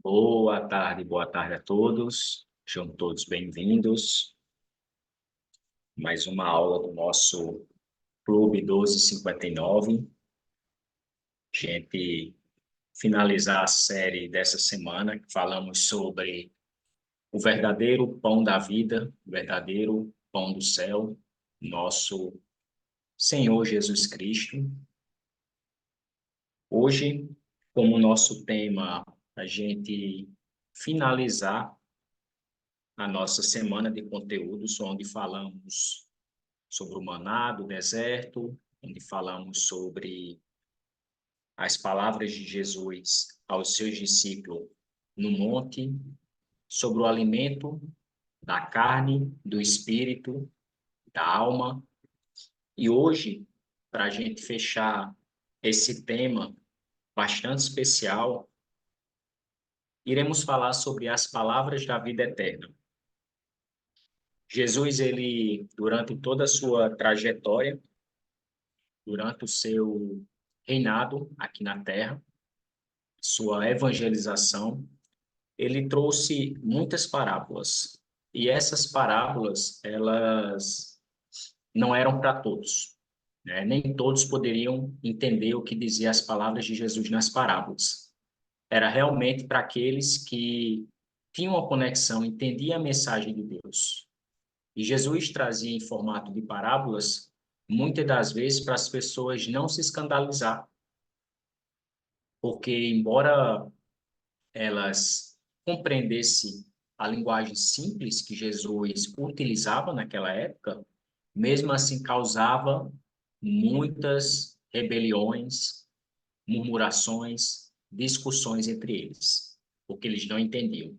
Boa tarde a todos. Sejam todos bem-vindos. Mais uma aula do nosso Clube 1259. Gente, finalizar a série dessa semana, que falamos sobre o verdadeiro pão da vida, o verdadeiro pão do céu, nosso Senhor Jesus Cristo. Hoje, como nosso tema, a gente finalizar a nossa semana de conteúdos, onde falamos sobre o maná do deserto, onde falamos sobre as palavras de Jesus aos seus discípulos no monte, sobre o alimento da carne, do espírito, da alma. E hoje, para a gente fechar esse tema bastante especial, iremos falar sobre as palavras da vida eterna. Jesus, ele, durante toda a sua trajetória, durante o seu reinado aqui na Terra, sua evangelização, ele trouxe muitas parábolas. E essas parábolas, elas não eram para todos, né? Nem todos poderiam entender o que dizia as palavras de Jesus nas parábolas. Era realmente para aqueles que tinham uma conexão, entendiam a mensagem de Deus. E Jesus trazia em formato de parábolas, muitas das vezes, para as pessoas não se escandalizar, porque embora elas compreendessem a linguagem simples que Jesus utilizava naquela época, mesmo assim causava muitas rebeliões, murmurações, discussões entre eles, porque eles não entendiam.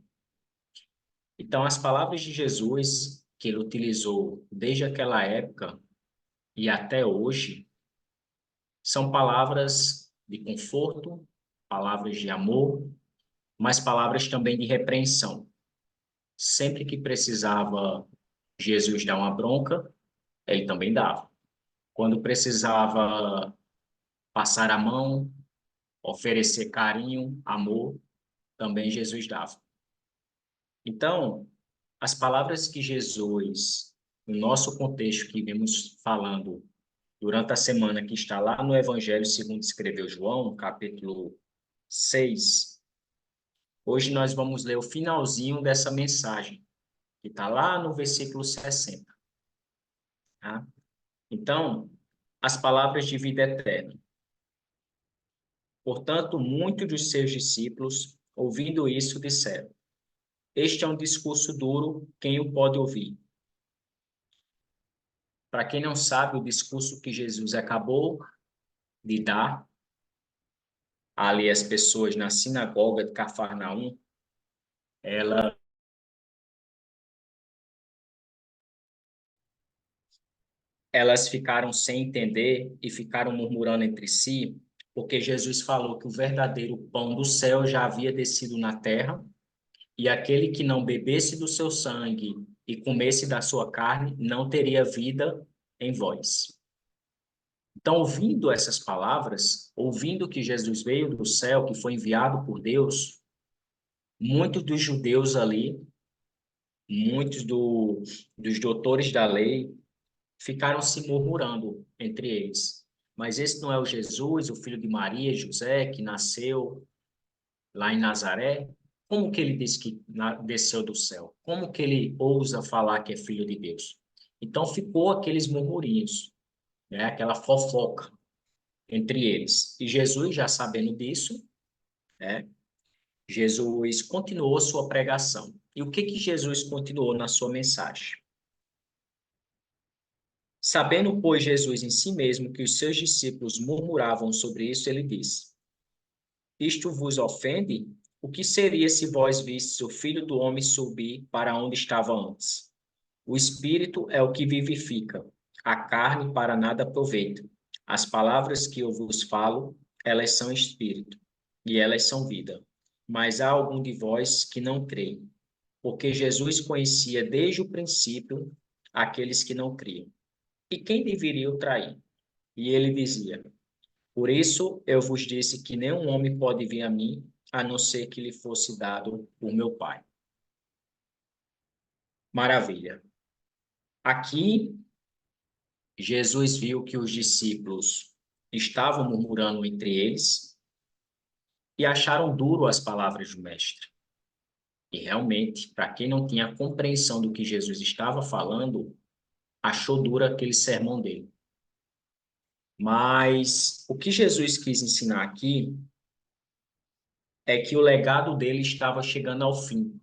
Então, as palavras de Jesus que ele utilizou desde aquela época e até hoje são palavras de conforto, palavras de amor, mas palavras também de repreensão. Sempre que precisava Jesus dar uma bronca, ele também dava. Quando precisava passar a mão, oferecer carinho, amor, também Jesus dava. Então, as palavras que Jesus, no nosso contexto que vimos falando durante a semana, que está lá no Evangelho segundo escreveu João, capítulo 6, hoje nós vamos ler o finalzinho dessa mensagem, que está lá no versículo 60. Tá? Então, as palavras de vida eterna. Portanto, muitos dos seus discípulos, ouvindo isso, disseram: Este é um discurso duro, quem o pode ouvir? Para quem não sabe, o discurso que Jesus acabou de dar ali às pessoas na sinagoga de Cafarnaum, ela, elas ficaram sem entender e ficaram murmurando entre si, porque Jesus falou que o verdadeiro pão do céu já havia descido na terra, e aquele que não bebesse do seu sangue e comesse da sua carne não teria vida em vós. Então, ouvindo essas palavras, ouvindo que Jesus veio do céu, que foi enviado por Deus, muitos dos judeus ali, muitos dos doutores da lei, ficaram se murmurando entre eles. Mas esse não é o Jesus, o filho de Maria e José, que nasceu lá em Nazaré? Como que ele disse que desceu do céu? Como que ele ousa falar que é filho de Deus? Então ficou aqueles murmurinhos, né? Aquela fofoca entre eles. E Jesus, já sabendo disso, né? Jesus continuou sua pregação. E o que que Jesus continuou na sua mensagem? Sabendo, pois, Jesus em si mesmo que os seus discípulos murmuravam sobre isso, ele disse: Isto vos ofende? O que seria se vós vistes o Filho do Homem subir para onde estava antes? O Espírito é o que vivifica, a carne para nada aproveita. As palavras que eu vos falo, elas são Espírito, e elas são vida. Mas há algum de vós que não crê, porque Jesus conhecia desde o princípio aqueles que não criam. E quem deveria o trair? E ele dizia: Por isso eu vos disse que nenhum homem pode vir a mim, a não ser que lhe fosse dado por meu Pai. Maravilha. Aqui, Jesus viu que os discípulos estavam murmurando entre eles e acharam duro as palavras do Mestre. E realmente, para quem não tinha compreensão do que Jesus estava falando, achou duro aquele sermão dele. Mas o que Jesus quis ensinar aqui é que o legado dele estava chegando ao fim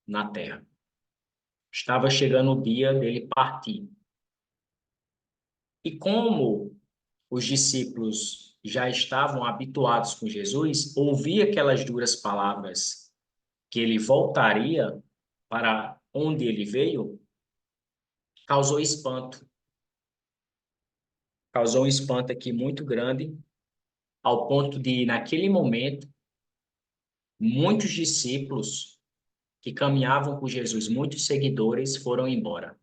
na Terra. Estava chegando o dia dele partir. E como os discípulos já estavam habituados com Jesus, ouvir aquelas duras palavras que ele voltaria para onde ele veio, causou espanto. Causou um espanto aqui muito grande, ao ponto de, naquele momento, muitos discípulos que caminhavam com Jesus, muitos seguidores, foram embora.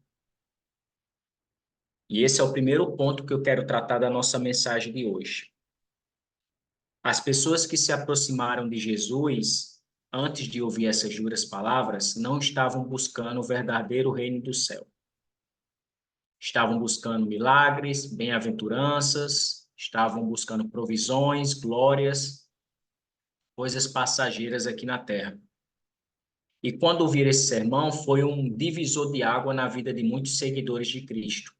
E esse é o primeiro ponto que eu quero tratar da nossa mensagem de hoje. As pessoas que se aproximaram de Jesus, antes de ouvir essas duras palavras, não estavam buscando o verdadeiro reino do céu. Estavam buscando milagres, bem-aventuranças, estavam buscando provisões, glórias, coisas passageiras aqui na terra. E quando ouviram esse sermão, foi um divisor de água na vida de muitos seguidores de Cristo.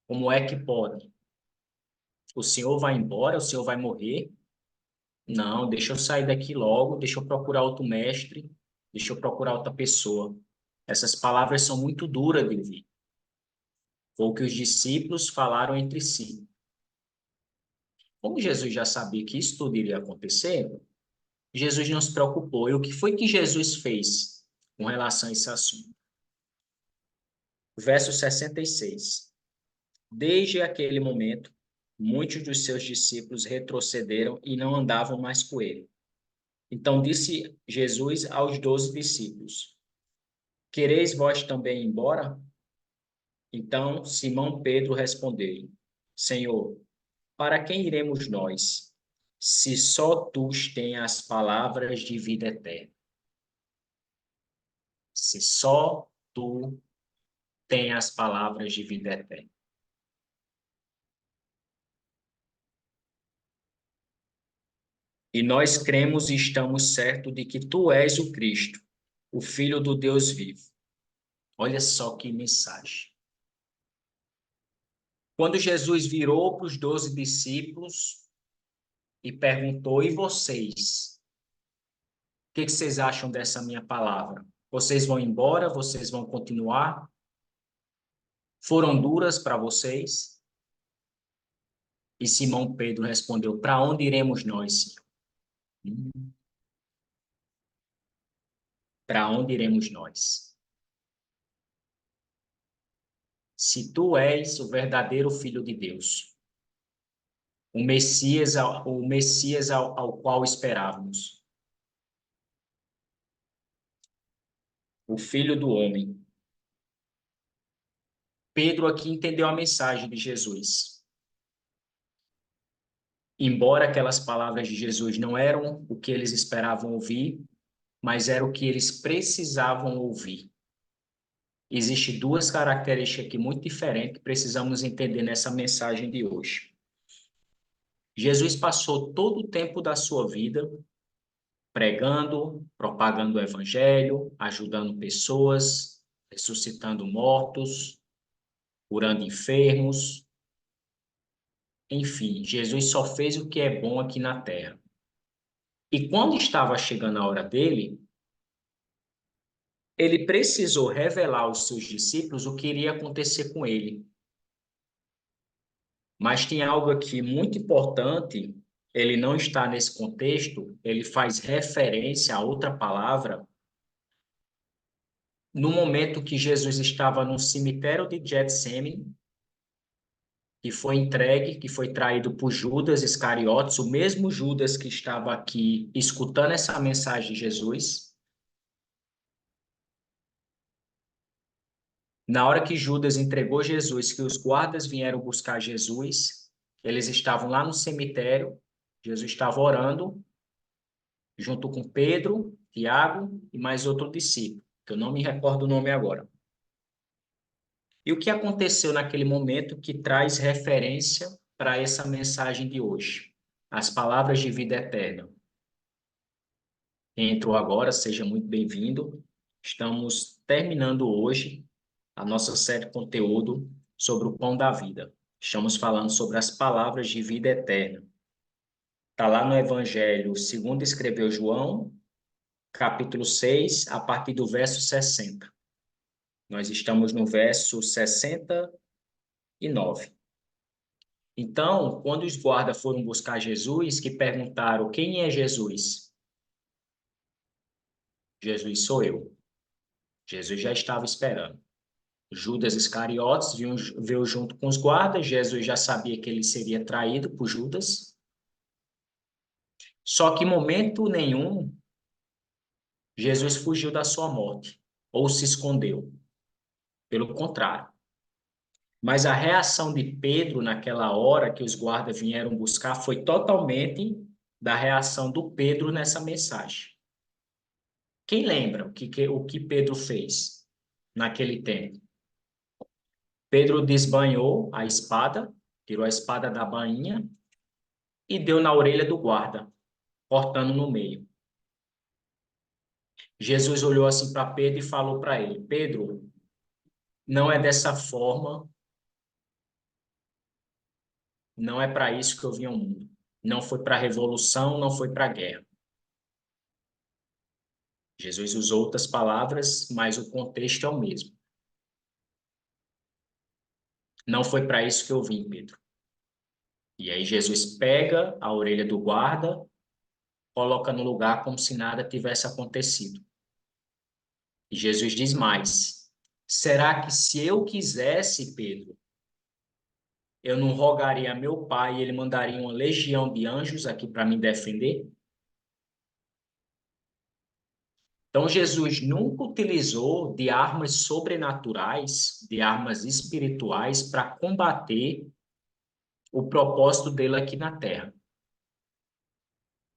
Como é que pode? O Senhor vai embora, o Senhor vai morrer? Não, deixa eu sair daqui logo, deixa eu procurar outro mestre, deixa eu procurar outra pessoa. Essas palavras são muito duras de ouvir. Foi o que os discípulos falaram entre si. Como Jesus já sabia que isso tudo iria acontecer, Jesus não se preocupou. E o que foi que Jesus fez com relação a esse assunto? Verso 66. Desde aquele momento, muitos dos seus discípulos retrocederam e não andavam mais com ele. Então disse Jesus aos 12 discípulos: Quereis vós também ir embora? Então Simão Pedro respondeu: Senhor, para quem iremos nós, se só tu tens as palavras de vida eterna? Se só tu tens as palavras de vida eterna. E nós cremos e estamos certos de que tu és o Cristo, o Filho do Deus vivo. Olha só que mensagem. Quando Jesus virou para os 12 discípulos e perguntou: E vocês? O que vocês acham dessa minha palavra? Vocês vão embora? Vocês vão continuar? Foram duras para vocês? E Simão Pedro respondeu: Para onde iremos nós, Senhor? Para onde iremos nós? Se tu és o verdadeiro Filho de Deus, o Messias ao qual esperávamos, o Filho do Homem. Pedro aqui entendeu a mensagem de Jesus. Embora aquelas palavras de Jesus não eram o que eles esperavam ouvir, mas era o que eles precisavam ouvir. Existem duas características aqui muito diferentes que precisamos entender nessa mensagem de hoje. Jesus passou todo o tempo da sua vida pregando, propagando o evangelho, ajudando pessoas, ressuscitando mortos, curando enfermos. Enfim, Jesus só fez o que é bom aqui na terra. E quando estava chegando a hora dele, ele precisou revelar aos seus discípulos o que iria acontecer com ele. Mas tem algo aqui muito importante, ele não está nesse contexto, ele faz referência a outra palavra. No momento que Jesus estava no cemitério de Getsêmani, que foi entregue, que foi traído por Judas Iscariotes, o mesmo Judas que estava aqui escutando essa mensagem de Jesus. Na hora que Judas entregou Jesus, que os guardas vieram buscar Jesus, eles estavam lá no cemitério Jesus estava orando junto com Pedro, Tiago e mais outro discípulo, que eu não me recordo o nome agora. E o que aconteceu naquele momento que traz referência para essa mensagem de hoje? As palavras de vida eterna. Quem entrou agora, seja muito bem-vindo. Estamos terminando hoje a nossa série de conteúdo sobre o pão da vida. Estamos falando sobre as palavras de vida eterna. Está lá no Evangelho, segundo escreveu João, capítulo 6, a partir do verso 60. Nós estamos no verso 69. Então, quando os guardas foram buscar Jesus, que perguntaram: quem é Jesus? Jesus sou eu. Jesus já estava esperando. Judas Iscariotes veio junto com os guardas. Jesus já sabia que ele seria traído por Judas. Só que em momento nenhum Jesus fugiu da sua morte ou se escondeu. Pelo contrário. Mas a reação de Pedro naquela hora que os guardas vieram buscar foi totalmente da reação do Pedro nessa mensagem. Quem lembra o que Pedro fez naquele tempo? Pedro desbanhou a espada, tirou a espada da bainha e deu na orelha do guarda, cortando no meio. Jesus olhou assim para Pedro e falou para ele: Pedro, não é dessa forma, não é para isso que eu vim ao mundo. Não foi para a revolução, não foi para a guerra. Jesus usou outras palavras, mas o contexto é o mesmo. Não foi para isso que eu vim, Pedro. E aí Jesus pega a orelha do guarda, coloca no lugar como se nada tivesse acontecido. E Jesus diz mais: será que se eu quisesse, Pedro, eu não rogaria a meu pai e ele mandaria uma legião de anjos aqui para me defender? Então, Jesus nunca utilizou de armas sobrenaturais, de armas espirituais, para combater o propósito dele aqui na Terra,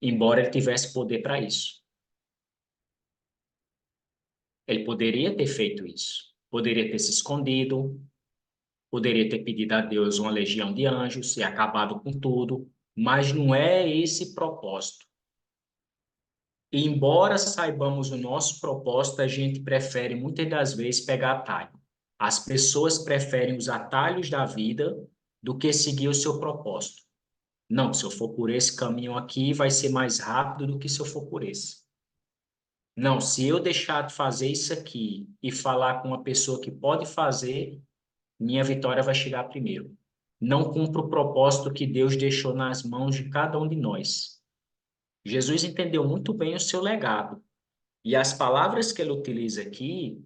embora ele tivesse poder para isso. Ele poderia ter feito isso, poderia ter se escondido, poderia ter pedido a Deus uma legião de anjos e acabado com tudo, mas não é esse propósito. E embora saibamos o nosso propósito, a gente prefere muitas das vezes pegar atalho. As pessoas preferem os atalhos da vida do que seguir o seu propósito. Não, se eu for por esse caminho aqui, vai ser mais rápido do que se eu for por esse. Não, se eu deixar de fazer isso aqui e falar com uma pessoa que pode fazer, minha vitória vai chegar primeiro. Não cumpro o propósito que Deus deixou nas mãos de cada um de nós. Jesus entendeu muito bem o seu legado. E as palavras que ele utiliza aqui,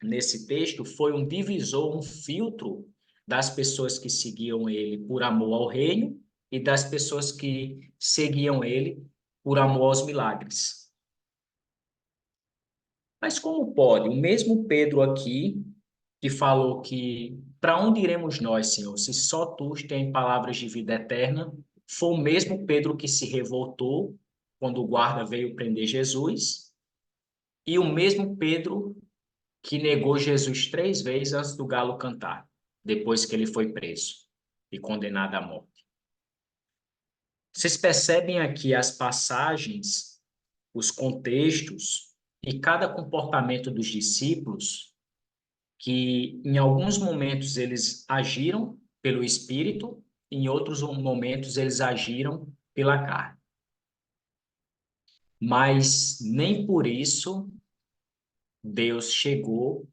nesse texto, foi um divisor, um filtro das pessoas que seguiam ele por amor ao reino e das pessoas que seguiam ele por amor aos milagres. Mas como pode? O mesmo Pedro aqui, que falou que para onde iremos nós, Senhor, se só tu tens palavras de vida eterna, foi o mesmo Pedro que se revoltou quando o guarda veio prender Jesus, e o mesmo Pedro que negou Jesus 3 vezes antes do galo cantar, depois que ele foi preso e condenado à morte. Vocês percebem aqui as passagens, os contextos e cada comportamento dos discípulos, que em alguns momentos eles agiram pelo Espírito, em outros momentos eles agiram pela carne. Mas nem por isso Deus chegou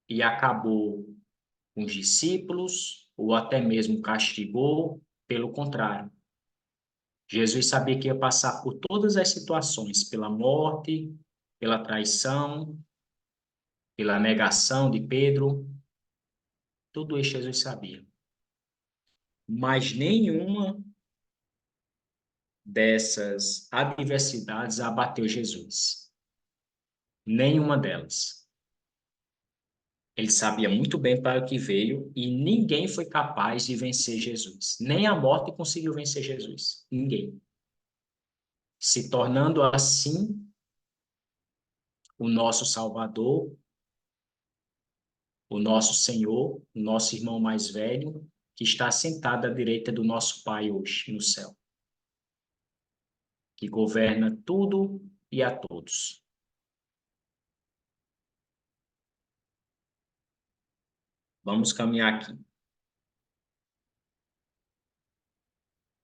e acabou com os discípulos, ou até mesmo castigou, pelo contrário. Jesus sabia que ia passar por todas as situações, pela morte, pela traição, pela negação de Pedro, tudo isso Jesus sabia. Mas nenhuma dessas adversidades abateu Jesus. Nenhuma delas. Ele sabia muito bem para o que veio e ninguém foi capaz de vencer Jesus. Nem a morte conseguiu vencer Jesus. Ninguém. Se tornando assim o nosso Salvador, o nosso Senhor, o nosso irmão mais velho, que está sentado à direita do nosso Pai hoje no céu, que governa tudo e a todos. Vamos caminhar aqui.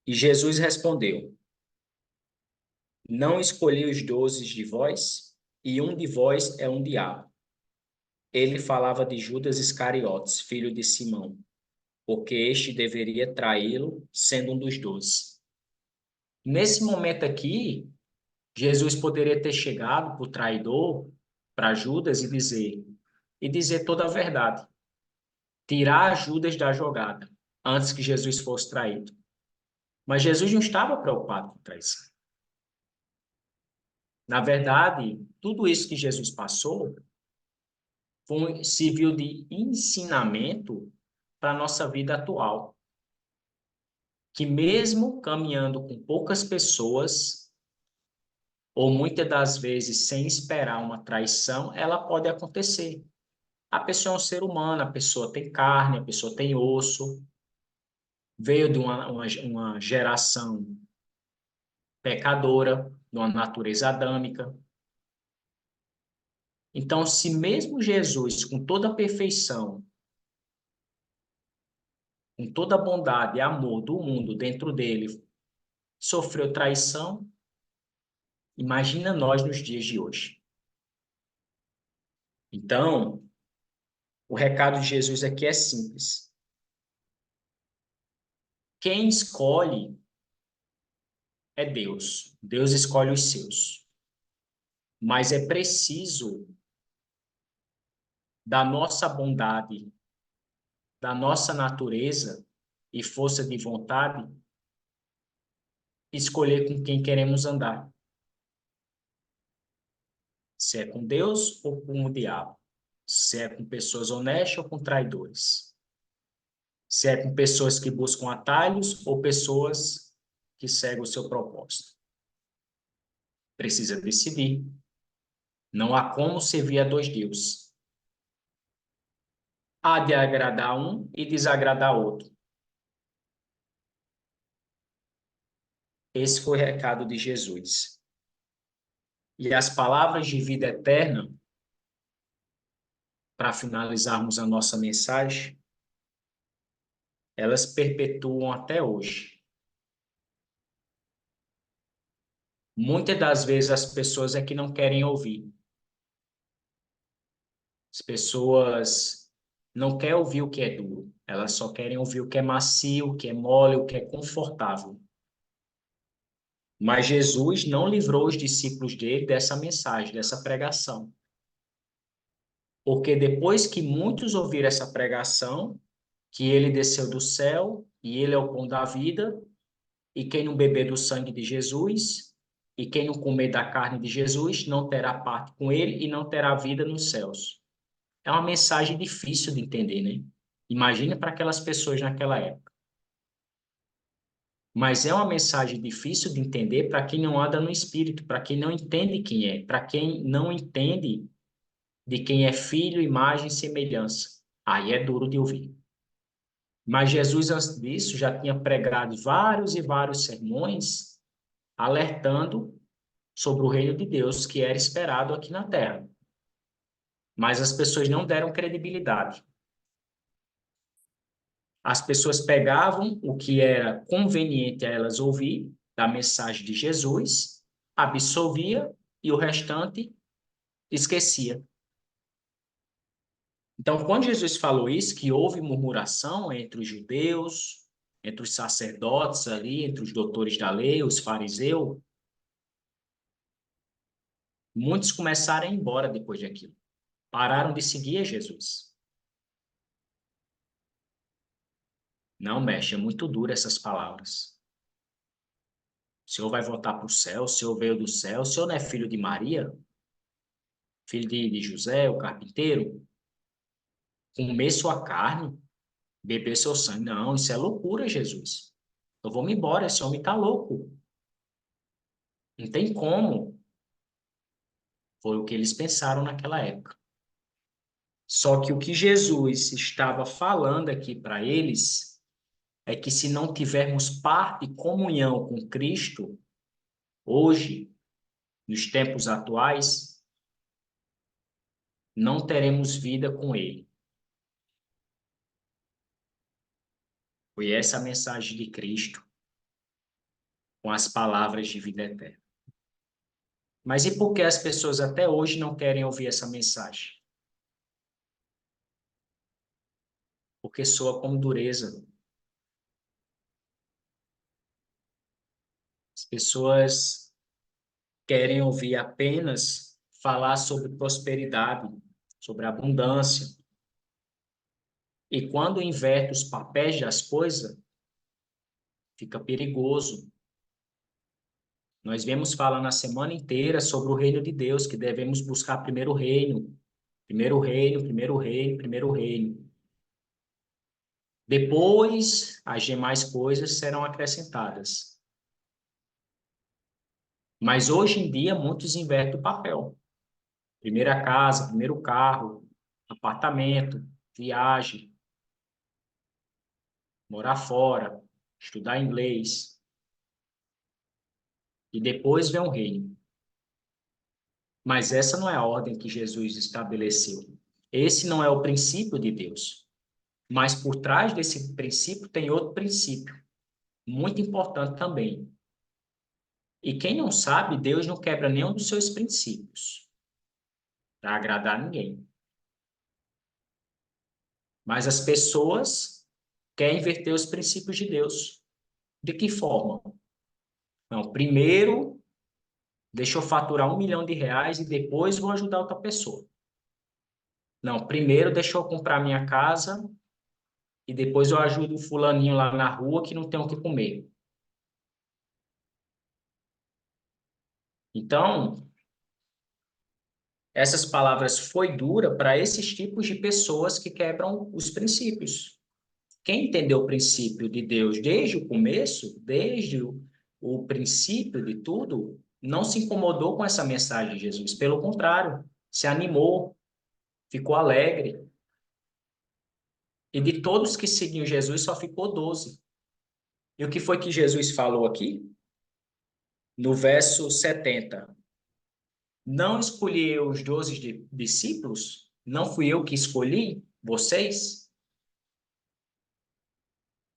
E Jesus respondeu: Não escolhi os 12 de vós, e um de vós é um diabo. Ele falava de Judas Iscariotes, filho de Simão, porque este deveria traí-lo, sendo um dos 12. Nesse momento aqui, Jesus poderia ter chegado para o traidor, para Judas, e dizer toda a verdade. Tirar Judas da jogada, antes que Jesus fosse traído. Mas Jesus não estava preocupado com traição. Na verdade, tudo isso que Jesus passou serviu de ensinamento para a nossa vida atual. Que mesmo caminhando com poucas pessoas, ou muitas das vezes sem esperar uma traição, ela pode acontecer. A pessoa é um ser humano, a pessoa tem carne, a pessoa tem osso, veio de uma geração pecadora, de uma natureza adâmica. Então, se mesmo Jesus, com toda a perfeição, com toda a bondade e amor do mundo dentro dele, sofreu traição, imagina nós nos dias de hoje. Então, o recado de Jesus aqui é simples. Quem escolhe é Deus. Deus escolhe os seus. Mas é preciso da nossa bondade, da nossa natureza e força de vontade escolher com quem queremos andar. Se é com Deus ou com o diabo. Se é com pessoas honestas ou com traidores. Se é com pessoas que buscam atalhos ou pessoas que seguem o seu propósito. Precisa decidir. Não há como servir a dois deuses. Há de agradar um e desagradar outro. Esse foi o recado de Jesus. E as palavras de vida eterna, para finalizarmos a nossa mensagem, elas perpetuam até hoje. Muitas das vezes as pessoas é que não querem ouvir. As pessoas não querem ouvir o que é duro, elas só querem ouvir o que é macio, o que é mole, o que é confortável. Mas Jesus não livrou os discípulos dele dessa mensagem, dessa pregação. Porque depois que muitos ouviram essa pregação, que ele desceu do céu e ele é o pão da vida, e quem não beber do sangue de Jesus, e quem não comer da carne de Jesus, não terá parte com ele e não terá vida nos céus. É uma mensagem difícil de entender, né? Imagina para aquelas pessoas naquela época. Mas é uma mensagem difícil de entender para quem não anda no Espírito, para quem não entende quem é, para quem não entende de quem é filho, imagem e semelhança. Aí é duro de ouvir. Mas Jesus, antes disso, já tinha pregado vários e vários sermões alertando sobre o reino de Deus que era esperado aqui na terra. Mas as pessoas não deram credibilidade. As pessoas pegavam o que era conveniente a elas ouvir da mensagem de Jesus, absorvia e o restante esquecia. Então, quando Jesus falou isso, que houve murmuração entre os judeus, entre os sacerdotes ali, entre os doutores da lei, os fariseus, muitos começaram a ir embora depois daquilo. Pararam de seguir a Jesus. Não, mestre, é muito duro essas palavras. O senhor vai voltar para o céu, o senhor veio do céu, o senhor não é filho de Maria? Filho de José, o carpinteiro? comer sua carne, beber seu sangue. Não, isso é loucura, Jesus. Eu vou me embora, esse homem está louco. Não tem como. Foi o que eles pensaram naquela época. Só que o que Jesus estava falando aqui para eles é que se não tivermos parte e comunhão com Cristo, hoje, nos tempos atuais, não teremos vida com Ele. Foi essa a mensagem de Cristo, com as palavras de vida eterna. Mas e por que as pessoas até hoje não querem ouvir essa mensagem? Porque soa como dureza. As pessoas querem ouvir apenas falar sobre prosperidade, sobre abundância. E quando inverte os papéis das coisas, fica perigoso. Nós viemos falando a semana inteira sobre o reino de Deus, que devemos buscar primeiro o reino. Primeiro o reino, primeiro o reino, primeiro o reino. Depois, as demais coisas serão acrescentadas. Mas hoje em dia, muitos invertem o papel. Primeira casa, primeiro carro, apartamento, viagem, morar fora, estudar inglês. E depois vem o reino. Mas essa não é a ordem que Jesus estabeleceu. Esse não é o princípio de Deus. Mas por trás desse princípio tem outro princípio, muito importante também. E quem não sabe, Deus não quebra nenhum dos seus princípios para agradar ninguém. Mas as pessoas querem inverter os princípios de Deus. De que forma? Não, primeiro, deixa eu faturar R$ 1 milhão e depois vou ajudar outra pessoa. Não, primeiro deixa eu comprar minha casa e depois eu ajudo o fulaninho lá na rua que não tem o que comer. Então, essas palavras foi dura para esses tipos de pessoas que quebram os princípios. Quem entendeu o princípio de Deus desde o começo, desde o princípio de tudo, não se incomodou com essa mensagem de Jesus. Pelo contrário, se animou, ficou alegre. E de todos que seguiam Jesus, só ficou 12. E o que foi que Jesus falou aqui? No verso 70. Não escolhi eu os 12 discípulos? Não fui eu que escolhi vocês?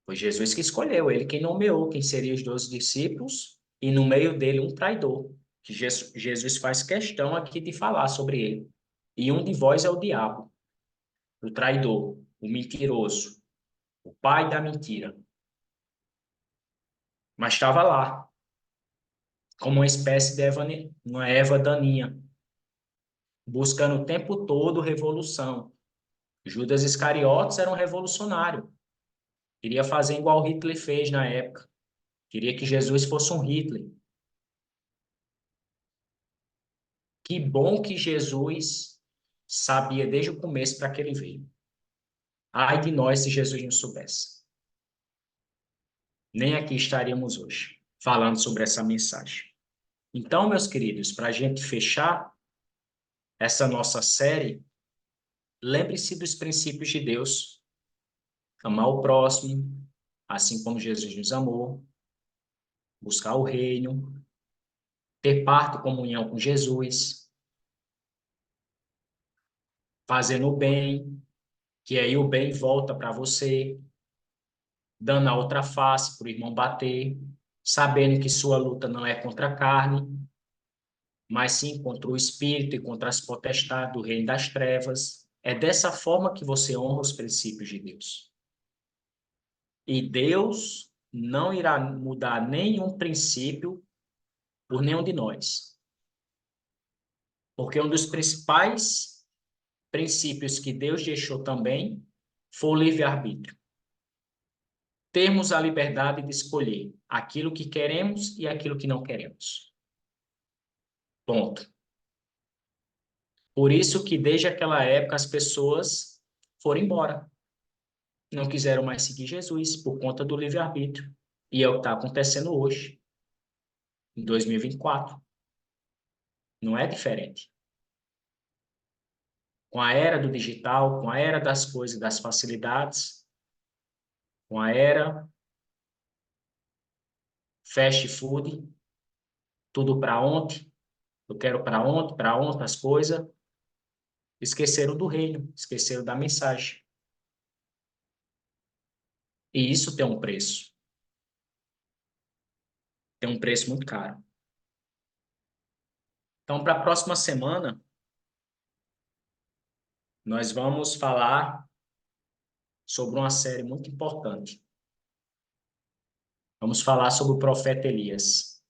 Foi Jesus que escolheu, ele quem nomeou quem seriam os 12 discípulos, e no meio dele um traidor, que Jesus faz questão aqui de falar sobre ele. E um de vós é o diabo, o traidor, o mentiroso, o pai da mentira. Mas estava lá, como uma espécie de uma erva daninha, buscando o tempo todo revolução. Judas Iscariotes era um revolucionário, queria fazer igual Hitler fez na época, queria que Jesus fosse um Hitler. Que bom que Jesus sabia desde o começo para que ele veio. Ai de nós se Jesus não soubesse. Nem aqui estaríamos hoje, falando sobre essa mensagem. Então, meus queridos, para a gente fechar essa nossa série, lembre-se dos princípios de Deus. Amar o próximo, assim como Jesus nos amou. Buscar o reino. Ter parte e comunhão com Jesus. Fazendo o bem, que aí o bem volta para você, dando a outra face para o irmão bater, sabendo que sua luta não é contra a carne, mas sim contra o espírito e contra as potestades do reino das trevas. É dessa forma que você honra os princípios de Deus. E Deus não irá mudar nenhum princípio por nenhum de nós. Porque um dos principais princípios que Deus deixou também foi o livre-arbítrio. Termos a liberdade de escolher aquilo que queremos e aquilo que não queremos. Ponto. Por isso que desde aquela época as pessoas foram embora. Não quiseram mais seguir Jesus por conta do livre-arbítrio. E é o que está acontecendo hoje, em 2024. Não é diferente. Com a era do digital, com a era das coisas, das facilidades, com a era fast food, tudo para ontem, eu quero para ontem as coisas, esqueceram do reino, esqueceram da mensagem. E isso tem um preço muito caro. Então, para a próxima semana, nós vamos falar sobre uma série muito importante. Vamos falar sobre o profeta Elias.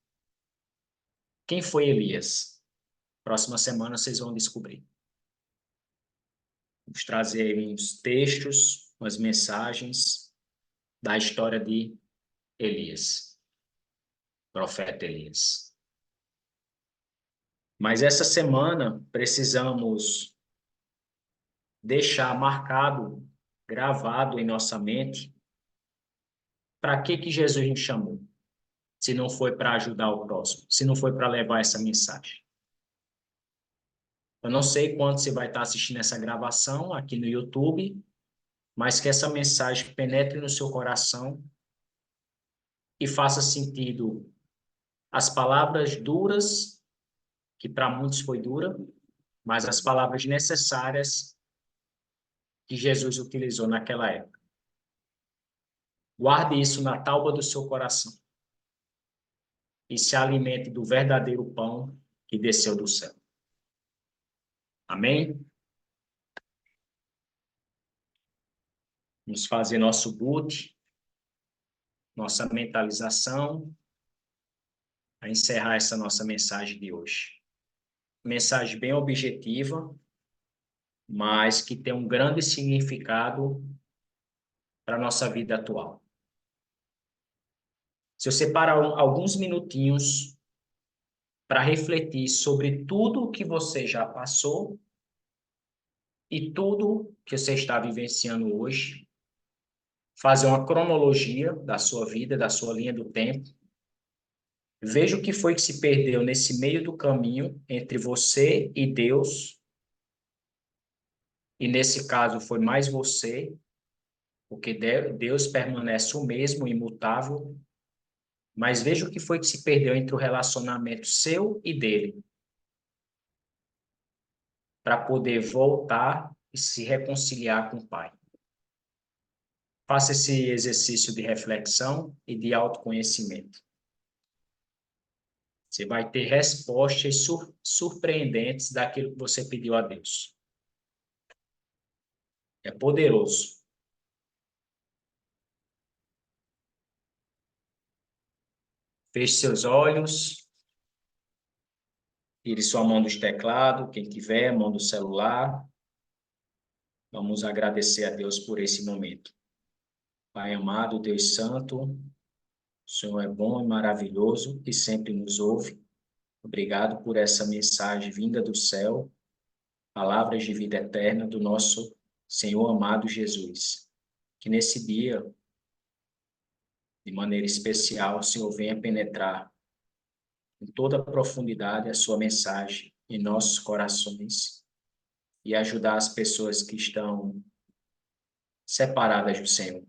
Quem foi Elias? Próxima semana vocês vão descobrir. Vamos trazer aí uns textos, umas mensagens da história de Elias, profeta Elias. Mas essa semana precisamos deixar marcado, gravado em nossa mente, para que Jesus nos chamou, se não foi para ajudar o próximo, se não foi para levar essa mensagem. Eu não sei quando você vai estar assistindo essa gravação aqui no YouTube, mas que essa mensagem penetre no seu coração e faça sentido as palavras duras, que para muitos foi dura, mas as palavras necessárias que Jesus utilizou naquela época. Guarde isso na tálba do seu coração e se alimente do verdadeiro pão que desceu do céu. Amém? Vamos fazer nosso boot, nossa mentalização, a encerrar essa nossa mensagem de hoje. Mensagem bem objetiva, mas que tem um grande significado para a nossa vida atual. Se eu separar alguns minutinhos para refletir sobre tudo que você já passou e tudo que você está vivenciando hoje, fazer uma cronologia da sua vida, da sua linha do tempo, veja o que foi que se perdeu nesse meio do caminho entre você e Deus, e nesse caso foi mais você, porque Deus permanece o mesmo, imutável, mas veja o que foi que se perdeu entre o relacionamento seu e dele, para poder voltar e se reconciliar com o Pai. Faça esse exercício de reflexão e de autoconhecimento. Você vai ter respostas surpreendentes daquilo que você pediu a Deus. É poderoso. Feche seus olhos, tire sua mão do teclado, quem tiver, mão do celular. Vamos agradecer a Deus por esse momento. Pai amado, Deus santo, o Senhor é bom e maravilhoso e sempre nos ouve. Obrigado por essa mensagem vinda do céu, palavras de vida eterna do nosso Senhor amado Jesus. Que nesse dia, de maneira especial, o Senhor venha penetrar em toda a profundidade a sua mensagem em nossos corações e ajudar as pessoas que estão separadas do Senhor,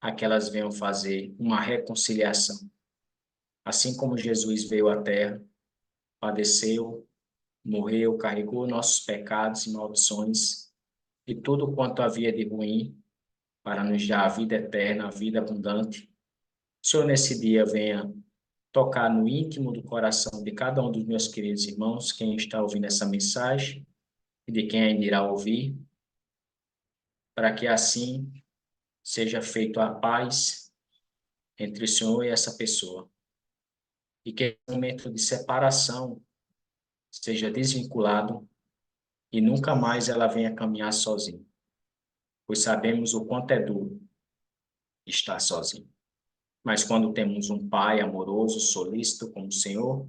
a que elas venham fazer uma reconciliação. Assim como Jesus veio à Terra, padeceu, morreu, carregou nossos pecados e maldições e tudo quanto havia de ruim para nos dar a vida eterna, a vida abundante. O Senhor nesse dia venha tocar no íntimo do coração de cada um dos meus queridos irmãos, quem está ouvindo essa mensagem e de quem ainda irá ouvir, para que assim seja feito a paz entre o Senhor e essa pessoa. E que esse momento de separação seja desvinculado e nunca mais ela venha caminhar sozinha, pois sabemos o quanto é duro estar sozinho. Mas quando temos um Pai amoroso, solícito como o Senhor,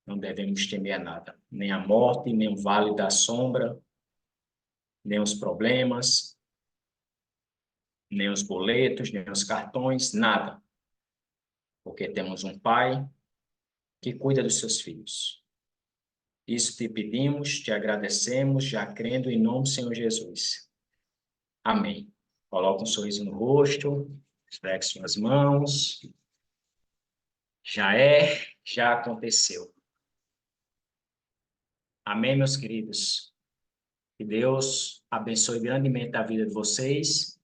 não devemos temer nada, nem a morte, nem o vale da sombra, nem os problemas, nem os boletos, nem os cartões, nada. Porque temos um Pai que cuida dos seus filhos. Isso te pedimos, te agradecemos, já crendo em nome do Senhor Jesus. Amém. Coloque um sorriso no rosto, esfregue suas mãos. Já aconteceu. Amém, meus queridos. Que Deus abençoe grandemente a vida de vocês.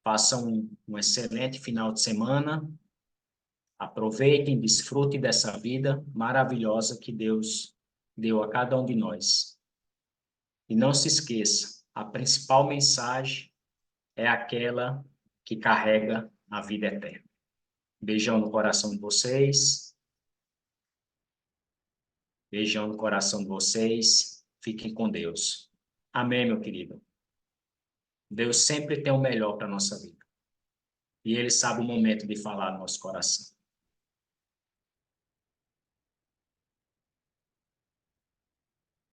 Façam um excelente final de semana. Aproveitem, desfrutem dessa vida maravilhosa que Deus deu a cada um de nós. E não se esqueça, a principal mensagem é aquela que carrega a vida eterna. Beijão no coração de vocês. Beijão no coração de vocês. Fiquem com Deus. Amém, meu querido. Deus sempre tem o melhor para a nossa vida. E Ele sabe o momento de falar no nosso coração.